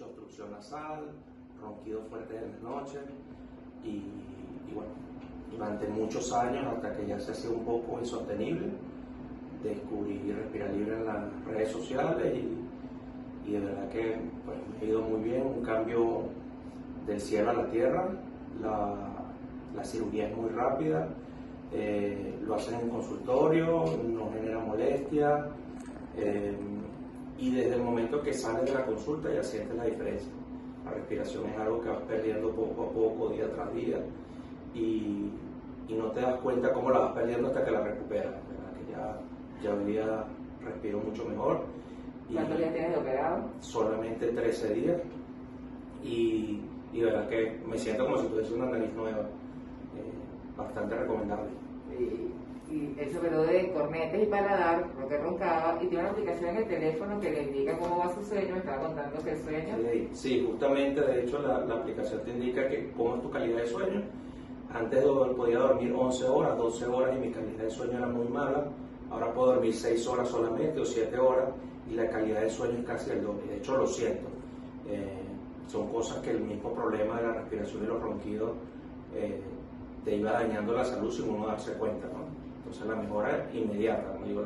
mucha obstrucción nasal, ronquidos fuertes en la noche y bueno, durante muchos años, hasta que ya se hacía un poco insostenible, descubrí Respira Libre en las redes sociales y de verdad que pues, me ha ido muy bien, un cambio del cielo a la tierra. La cirugía es muy rápida, lo hacen en consultorio, no genera molestia y desde el momento que sales de la consulta ya sientes la diferencia. La respiración es algo que vas perdiendo poco a poco, día tras día y no te das cuenta cómo la vas perdiendo hasta que la recuperas, ¿verdad? Que ya hoy día respiro mucho mejor. ¿Cuántos días tienes de operado? Solamente 13 días y verdad que me siento como si tuviese una nariz nueva, bastante recomendable. Y él se operó de cornetes y paladar, porque roncaba, y tiene una aplicación en el teléfono que le indica cómo va su sueño. Me estaba contando que el sueño... Sí, justamente, de hecho la aplicación te indica que cómo es tu calidad de sueño. Antes podía dormir 11 horas, 12 horas y mi calidad de sueño era muy mala. Ahora puedo dormir 6 horas solamente o 7 horas y la calidad de sueño es casi el doble. De hecho lo siento. Son cosas que el mismo problema de la respiración y los ronquidos te iba dañando la salud sin uno darse cuenta, ¿no? Entonces la mejora es inmediata, como digo,